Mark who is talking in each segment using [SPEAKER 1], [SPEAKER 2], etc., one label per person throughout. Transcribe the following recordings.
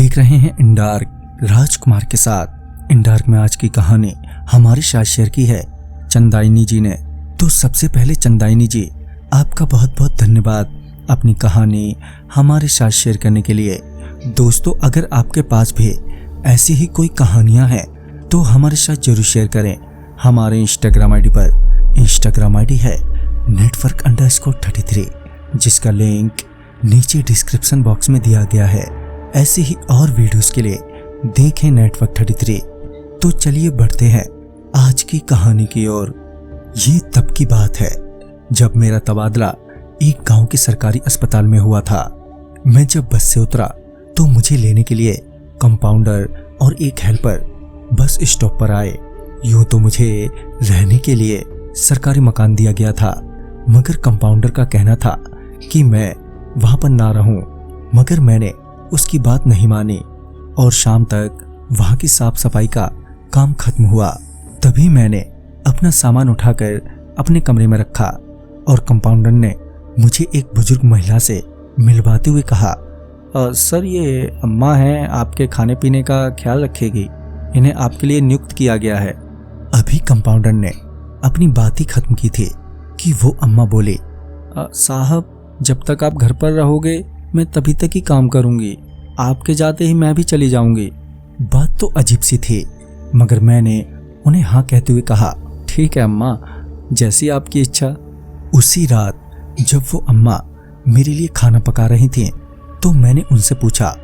[SPEAKER 1] देख रहे हैं इन डार्क राजकुमार के साथ। इन डार्क में आज की कहानी हमारे साथ शेयर की है चंदाइनी जी ने। तो सबसे पहले चंदाइनी जी, आपका बहुत बहुत धन्यवाद अपनी कहानी हमारे साथ शेयर करने के लिए। दोस्तों, अगर आपके पास भी ऐसी ही कोई कहानियां हैं तो हमारे साथ जरूर शेयर करें। हमारे इंस्टाग्राम आईडी पर, इंस्टाग्राम आईडी है network_33, जिसका लिंक नीचे डिस्क्रिप्शन बॉक्स में दिया गया है। ऐसे ही और वीडियोस के लिए देखें network33। तो चलिए बढ़ते हैं आज की कहानी की ओर। ये तब की बात है जब मेरा तबादला एक गांव के सरकारी अस्पताल में हुआ था। मैं जब बस से उतरा तो मुझे लेने के लिए कंपाउंडर और एक हेल्पर बस स्टॉप पर आए। यूं तो मुझे रहने के लिए सरकारी मकान दिया गया था, मगर कंपाउंडर का कहना था कि मैं वहां पर ना रहूं। मगर मैंने उसकी बात नहीं मानी और शाम तक वहां की साफ सफाई का काम खत्म हुआ। तभी मैंने अपना सामान उठाकर अपने कमरे में रखा और कंपाउंडर ने मुझे एक बुजुर्ग महिला से मिलवाते हुए कहा, सर ये अम्मा हैं, आपके खाने पीने का ख्याल रखेगी, इन्हें आपके लिए नियुक्त किया गया है। अभी कंपाउंडर ने अपनी बात ही खत्म की थी कि वो अम्मा बोली, साहब जब तक आप घर पर रहोगे मैं तभी तक ही काम करूंगी, आपके जाते ही मैं भी चली जाऊंगी। बात तो अजीब सी थी, मगर मैंने उन्हें हाँ कहते हुए कहा, ठीक है अम्मा, जैसी आपकी इच्छा। उसी रात जब वो अम्मा मेरे लिए खाना पका रही थी तो मैंने उनसे पूछा,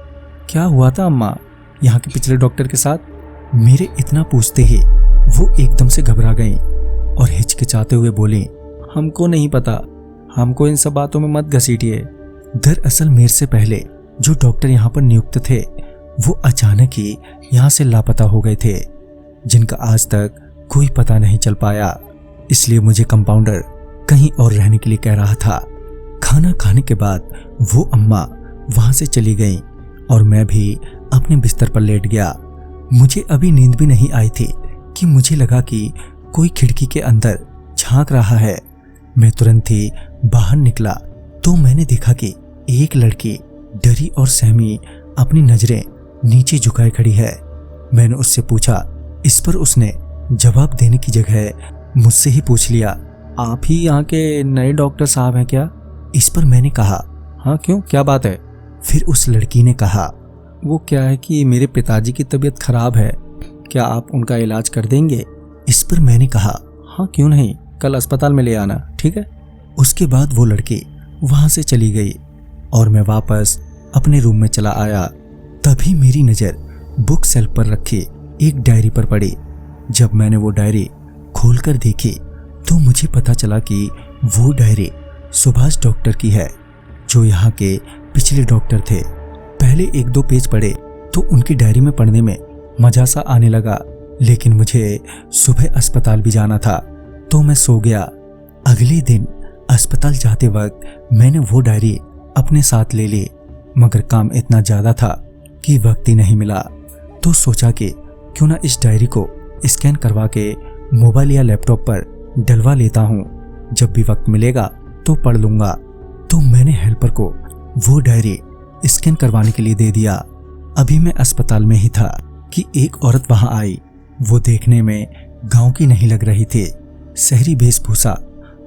[SPEAKER 1] क्या हुआ था अम्मा यहाँ के पिछले डॉक्टर के साथ? मेरे इतना पूछते ही वो एकदम से घबरा गईं और हिचकिचाते हुए बोली, हमको नहीं पता, हमको इन सब बातों में मत घसीटिए। दरअसल मेरे से पहले जो डॉक्टर यहाँ पर नियुक्त थे वो अचानक ही यहाँ से लापता हो गए थे, जिनका आज तक कोई पता नहीं चल पाया। इसलिए मुझे कंपाउंडर कहीं और रहने के लिए कह रहा था। खाना खाने के बाद वो अम्मा वहां से चली गईं और मैं भी अपने बिस्तर पर लेट गया। मुझे अभी नींद भी नहीं आई थी कि मुझे लगा कि कोई खिड़की के अंदर झांक रहा है। मैं तुरंत ही बाहर निकला तो मैंने देखा कि एक लड़की डरी और सहमी अपनी नजरें नीचे झुकाए खड़ी है। मैंने उससे पूछा। इस पर उसने जवाब देने की जगह मुझसे ही पूछ लिया, आप ही यहाँ के नए डॉक्टर साहब हैं क्या? इस पर मैंने कहा, हाँ क्यों, क्या बात है? फिर उस लड़की ने कहा, वो क्या है कि मेरे पिताजी की तबीयत खराब है, क्या आप उनका इलाज कर देंगे? इस पर मैंने कहा, हाँ क्यों नहीं, कल अस्पताल में ले आना, ठीक है। उसके बाद वो लड़की वहां से चली गई और मैं वापस अपने रूम में चला आया। तभी मेरी नज़र बुक शेल्फ पर रखी एक डायरी पर पड़ी। जब मैंने वो डायरी खोलकर देखी तो मुझे पता चला कि वो डायरी सुभाष डॉक्टर की है, जो यहाँ के पिछले डॉक्टर थे। पहले एक दो पेज पढ़े तो उनकी डायरी में पढ़ने में मजा सा आने लगा, लेकिन मुझे सुबह अस्पताल भी जाना था तो मैं सो गया। अगले दिन अस्पताल जाते वक्त मैंने वो डायरी अपने साथ ले ली, मगर काम इतना ज्यादा था कि वक्त ही नहीं मिला। तो सोचा कि क्यों ना इस डायरी को स्कैन करवा के मोबाइल या लैपटॉप पर डलवा लेता हूँ, जब भी वक्त मिलेगा तो पढ़ लूंगा। तो मैंने हेल्पर को वो डायरी स्कैन करवाने के लिए दे दिया। अभी मैं अस्पताल में ही था कि एक औरत वहां आई। वो देखने में गांव की नहीं लग रही थी। शहरी वेशभूषा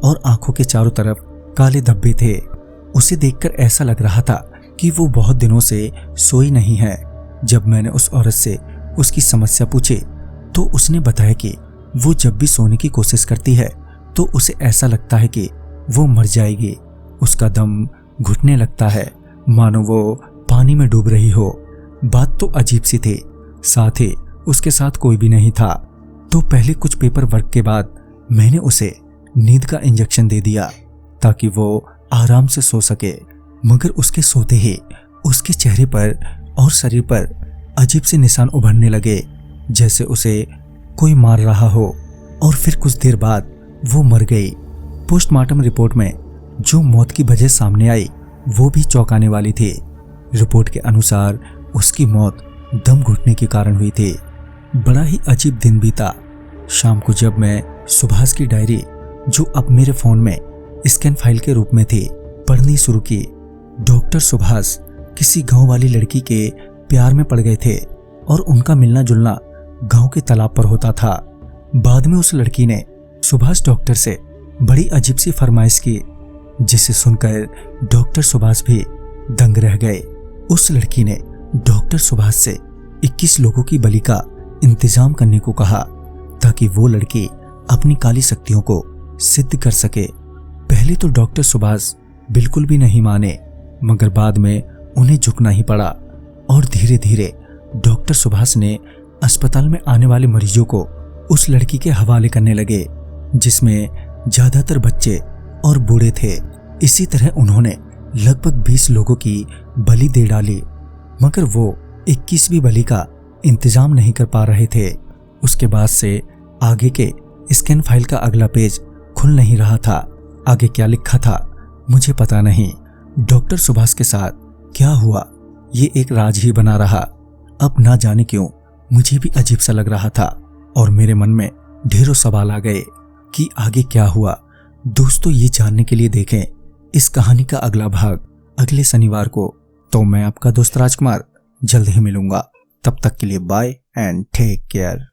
[SPEAKER 1] और आंखों के चारों तरफ काले धब्बे थे। उसे देखकर ऐसा लग रहा था कि वो बहुत दिनों से सोई नहीं है। जब मैंने उस औरत से उसकी समस्या पूछी तो उसने बताया कि वो जब भी सोने की कोशिश करती है तो उसे ऐसा लगता है कि वो मर जाएगी। उसका दम घुटने लगता है, मानो वो पानी में डूब रही हो। बात तो अजीब सी थी, साथ ही उसके साथ कोई भी नहीं था। तो पहले कुछ पेपर वर्क के बाद मैंने उसे नींद का इंजेक्शन दे दिया ताकि वो आराम से सो सके। मगर उसके सोते ही उसके चेहरे पर और शरीर पर अजीब से निशान उभरने लगे, जैसे उसे कोई मार रहा हो। और फिर कुछ देर बाद वो मर गई। पोस्टमार्टम रिपोर्ट में जो मौत की वजह सामने आई वो भी चौंकाने वाली थी। रिपोर्ट के अनुसार उसकी मौत दम घुटने के कारण हुई थी। बड़ा ही अजीब दिन बीता। शाम को जब मैं सुभाष की डायरी, जो अब मेरे फोन में स्कैन फाइल के रूप में थी, पढ़नी शुरू की। डॉक्टर सुभाष किसी गांव वाली लड़की के प्यार में पड़ गए थे और उनका मिलना जुलना गांव के तालाब पर होता था। बाद में उस लड़की ने सुभाष डॉक्टर से बड़ी अजीब सी फरमाइश की, जिसे सुनकर डॉक्टर सुभाष भी दंग रह गए। उस लड़की ने डॉक्टर सुभाष से 21 लोगों की बलि का इंतजाम करने को कहा ताकि वो लड़की अपनी काली शक्तियों को सिद्ध कर सके। पहले तो डॉक्टर सुभाष बिल्कुल भी नहीं माने, मगर बाद में उन्हें झुकना ही पड़ा और धीरे धीरे डॉक्टर सुभाष ने अस्पताल में आने वाले मरीजों को उस लड़की के हवाले करने लगे, जिसमें ज्यादातर बच्चे और बूढ़े थे। इसी तरह उन्होंने लगभग 20 लोगों की बलि दे डाली, मगर वो 21वीं बलि का इंतजाम नहीं कर पा रहे थे। उसके बाद से आगे के स्कैन फाइल का अगला पेज खुल नहीं रहा था। आगे क्या लिखा था मुझे पता नहीं। डॉक्टर सुभाष के साथ क्या हुआ ये एक राज ही बना रहा। अब ना जाने क्यों मुझे भी अजीब सा लग रहा था और मेरे मन में ढेरों सवाल आ गए कि आगे क्या हुआ। दोस्तों, ये जानने के लिए देखें इस कहानी का अगला भाग अगले शनिवार को। तो मैं आपका दोस्त राजकुमार जल्द ही मिलूंगा। तब तक के लिए बाय एंड टेक केयर।